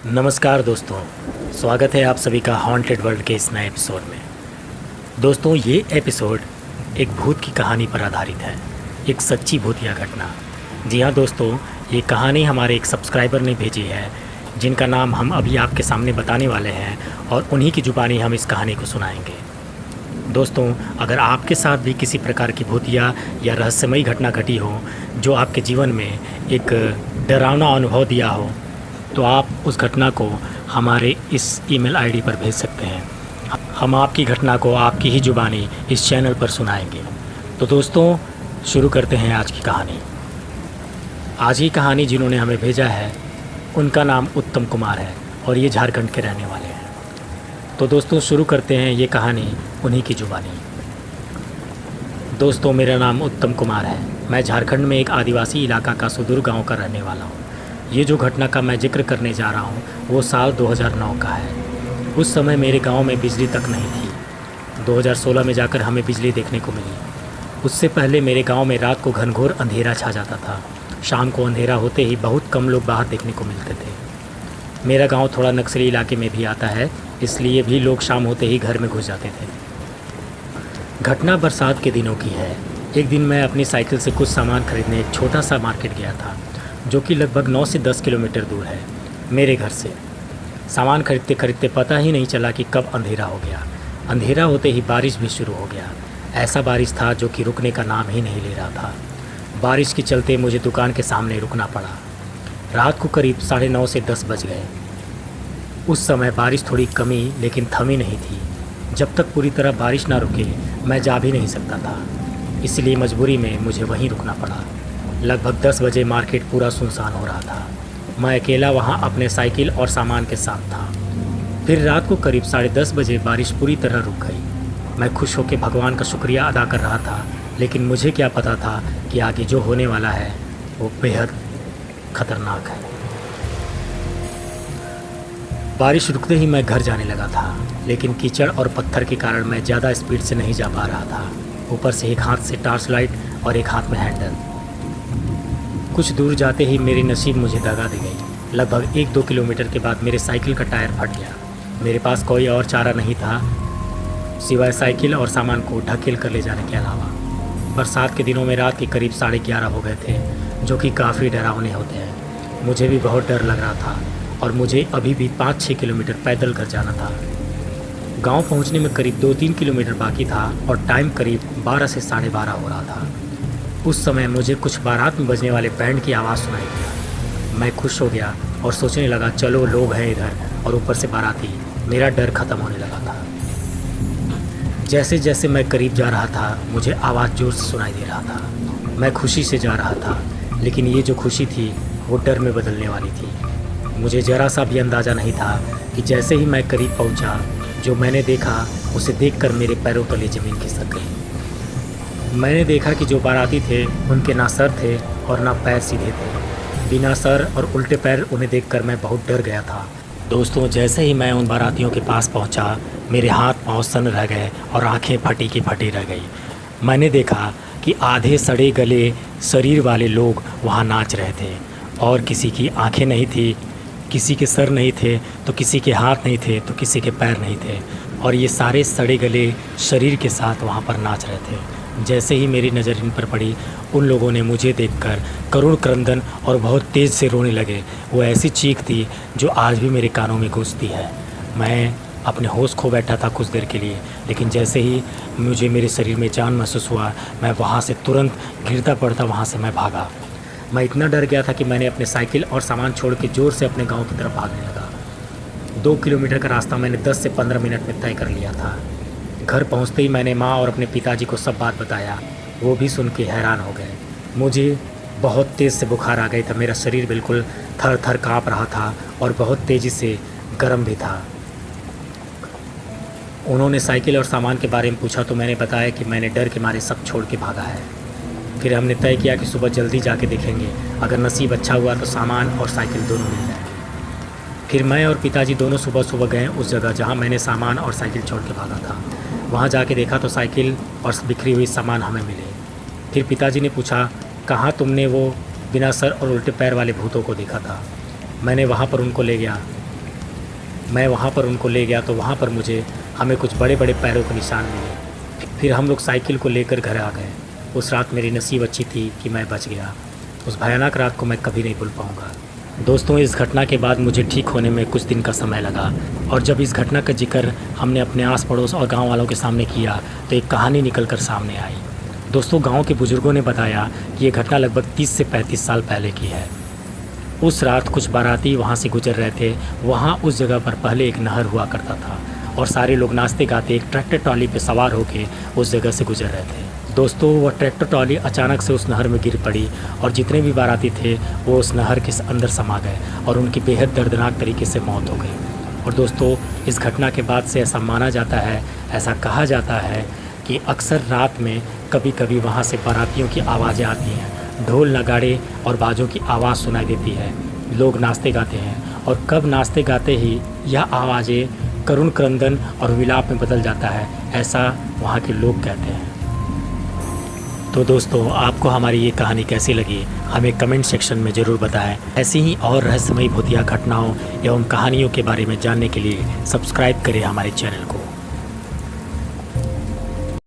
नमस्कार दोस्तों, स्वागत है आप सभी का हॉन्टेड वर्ल्ड के इस नए एपिसोड में। दोस्तों, ये एपिसोड एक भूत की कहानी पर आधारित है, एक सच्ची भूतिया घटना। जी हाँ दोस्तों, ये कहानी हमारे एक सब्सक्राइबर ने भेजी है, जिनका नाम हम अभी आपके सामने बताने वाले हैं और उन्हीं की ज़ुबानी हम इस कहानी को सुनाएंगे। दोस्तों, अगर आपके साथ भी किसी प्रकार की भूतिया या रहस्यमयी घटना घटी हो जो आपके जीवन में एक डरावना अनुभव दिया हो, तो आप उस घटना को हमारे इस ईमेल आईडी पर भेज सकते हैं। हम आपकी घटना को आपकी ही ज़ुबानी इस चैनल पर सुनाएंगे। तो दोस्तों, शुरू करते हैं आज की कहानी। आज की कहानी जिन्होंने हमें भेजा है उनका नाम उत्तम कुमार है और ये झारखंड के रहने वाले हैं। तो दोस्तों, शुरू करते हैं ये कहानी उन्हीं की ज़ुबानी। दोस्तों, मेरा नाम उत्तम कुमार है। मैं झारखंड में एक आदिवासी इलाका का सुदूर गांव का रहने वाला हूँ। ये जो घटना का मैं जिक्र करने जा रहा हूँ वो साल 2009 का है। उस समय मेरे गांव में बिजली तक नहीं थी। 2016 में जाकर हमें बिजली देखने को मिली। उससे पहले मेरे गांव में रात को घनघोर अंधेरा छा जाता था। शाम को अंधेरा होते ही बहुत कम लोग बाहर देखने को मिलते थे। मेरा गांव थोड़ा नक्सली इलाके में भी आता है, इसलिए भी लोग शाम होते ही घर में घुस जाते थे। घटना बरसात के दिनों की है। एक दिन मैं अपनी साइकिल से कुछ सामान खरीदने एक छोटा सा मार्केट गया था, जो कि लगभग 9 से 10 किलोमीटर दूर है मेरे घर से। सामान खरीदते खरीदते पता ही नहीं चला कि कब अंधेरा हो गया। अंधेरा होते ही बारिश भी शुरू हो गया। ऐसा बारिश था जो कि रुकने का नाम ही नहीं ले रहा था। बारिश के चलते मुझे दुकान के सामने रुकना पड़ा। रात को करीब 9:30 से 10 बज गए। उस समय बारिश थोड़ी कमी लेकिन थमी नहीं थी। जब तक पूरी तरह बारिश ना रुके मैं जा भी नहीं सकता था, इसलिए मजबूरी में मुझे वहीं रुकना पड़ा। लगभग 10 बजे मार्केट पूरा सुनसान हो रहा था। मैं अकेला वहां अपने साइकिल और सामान के साथ था। फिर रात को करीब 10:30 बजे बारिश पूरी तरह रुक गई। मैं खुश होकर भगवान का शुक्रिया अदा कर रहा था, लेकिन मुझे क्या पता था कि आगे जो होने वाला है वो बेहद खतरनाक है। बारिश रुकते ही मैं घर जाने लगा था, लेकिन कीचड़ और पत्थर के कारण मैं ज़्यादा स्पीड से नहीं जा पा रहा था। ऊपर से एक हाथ से टॉर्च लाइट और एक हाथ में हैंडल। कुछ दूर जाते ही मेरी नसीब मुझे दगा दे गई। लगभग 1-2 किलोमीटर के बाद मेरे साइकिल का टायर फट गया। मेरे पास कोई और चारा नहीं था सिवाय साइकिल और सामान को ढकेल कर ले जाने के अलावा। बरसात के दिनों में रात के करीब 11:30 हो गए थे, जो कि काफ़ी डरावने होते हैं। मुझे भी बहुत डर लग रहा था और मुझे अभी भी 5-6 किलोमीटर पैदल घर जाना था। गांव पहुंचने में करीब 2-3 किलोमीटर बाकी था और टाइम करीब 12 से 12:30 हो रहा था। उस समय मुझे कुछ बारात में बजने वाले बैंड की आवाज़ सुनाई दिया। मैं खुश हो गया और सोचने लगा चलो लोग हैं इधर और ऊपर से बाराती। मेरा डर ख़त्म होने लगा था। जैसे जैसे मैं करीब जा रहा था मुझे आवाज़ ज़ोर से सुनाई दे रहा था। मैं खुशी से जा रहा था, लेकिन ये जो खुशी थी वो डर में बदलने वाली थी। मुझे ज़रा सा भी अंदाज़ा नहीं था कि जैसे ही मैं करीब पहुंचा, जो मैंने देखा उसे देखकर मेरे पैरों तले ज़मीन खिसक गई। मैंने देखा कि जो बाराती थे उनके ना सर थे और ना पैर सीधे थे। बिना सर और उल्टे पैर उन्हें देखकर मैं बहुत डर गया था। दोस्तों, जैसे ही मैं उन बारातियों के पास पहुंचा, मेरे हाथ पांव सन रह गए और आंखें फटी की फटी रह गई। मैंने देखा कि आधे सड़े गले शरीर वाले लोग वहां नाच रहे थे और किसी की आंखें नहीं थी, किसी के सर नहीं थे, तो किसी के हाथ नहीं थे, तो किसी के पैर नहीं थे, और ये सारे सड़े गले शरीर के साथ वहाँ पर नाच रहे थे। जैसे ही मेरी नज़र इन पर पड़ी, उन लोगों ने मुझे देखकर करुण क्रंदन और बहुत तेज़ से रोने लगे। वो ऐसी चीख थी जो आज भी मेरे कानों में गूंजती है। मैं अपने होश खो बैठा था कुछ देर के लिए, लेकिन जैसे ही मुझे मेरे शरीर में जान महसूस हुआ, मैं वहाँ से तुरंत गिरता पड़ता वहाँ से मैं भागा। मैं इतना डर गया था कि मैंने अपने साइकिल और सामान छोड़ के ज़ोर से अपने गाँव की तरफ भागने लगा। 2 किलोमीटर का रास्ता मैंने 10 से 15 मिनट में तय कर लिया था। घर पहुंचते ही मैंने माँ और अपने पिताजी को सब बात बताया। वो भी सुन के हैरान हो गए। मुझे बहुत तेज़ से बुखार आ गई था। मेरा शरीर बिल्कुल थर थर काँप रहा था और बहुत तेज़ी से गर्म भी था। उन्होंने साइकिल और सामान के बारे में पूछा तो मैंने बताया कि मैंने डर के मारे सब छोड़ के भागा है। फिर हमने तय किया कि सुबह जल्दी जाके देखेंगे, अगर नसीब अच्छा हुआ तो सामान और साइकिल दोनों मिल जाए। फिर मैं और पिताजी दोनों सुबह सुबह गए उस जगह जहाँ मैंने सामान और साइकिल छोड़ के भागा था। वहाँ जाके देखा तो साइकिल और बिखरी हुई सामान हमें मिले। फिर पिताजी ने पूछा, कहाँ तुमने वो बिना सर और उल्टे पैर वाले भूतों को देखा था? मैंने वहाँ पर उनको ले गया। मैं वहाँ पर उनको ले गया तो वहाँ पर हमें कुछ बड़े बड़े पैरों के निशान मिले। फिर हम लोग साइकिल को लेकर घर आ गए। उस रात मेरी नसीब अच्छी थी कि मैं बच गया। उस भयानक रात को मैं कभी नहीं भूल पाऊँगा। दोस्तों, इस घटना के बाद मुझे ठीक होने में कुछ दिन का समय लगा, और जब इस घटना का जिक्र हमने अपने आस पड़ोस और गांव वालों के सामने किया तो एक कहानी निकल कर सामने आई। दोस्तों, गांव के बुजुर्गों ने बताया कि ये घटना लगभग 30 से 35 साल पहले की है। उस रात कुछ बाराती वहाँ से गुजर रहे थे। वहाँ उस जगह पर पहले एक नहर हुआ करता था और सारे लोग नाचते गाते एक ट्रैक्टर ट्रॉली पर सवार होकर उस जगह से गुजर रहे थे। दोस्तों, वह ट्रैक्टर ट्रॉली अचानक से उस नहर में गिर पड़ी और जितने भी बाराती थे वो उस नहर के अंदर समा गए और उनकी बेहद दर्दनाक तरीके से मौत हो गई। और दोस्तों, इस घटना के बाद से ऐसा माना जाता है, ऐसा कहा जाता है कि अक्सर रात में कभी कभी वहाँ से बारातियों की आवाज़ें आती हैं, ढोल नगाड़े और बाजों की आवाज़ सुनाई देती है, लोग नाचते गाते हैं और कब नाचते गाते ही यह आवाज़ें करुण क्रंदन और विलाप में बदल जाता है, ऐसा वहाँ के लोग कहते हैं। तो दोस्तों, आपको हमारी ये कहानी कैसी लगी हमें कमेंट सेक्शन में ज़रूर बताएं। ऐसी ही और रहस्यमयी भूतिया घटनाओं एवं कहानियों के बारे में जानने के लिए सब्सक्राइब करें हमारे चैनल को।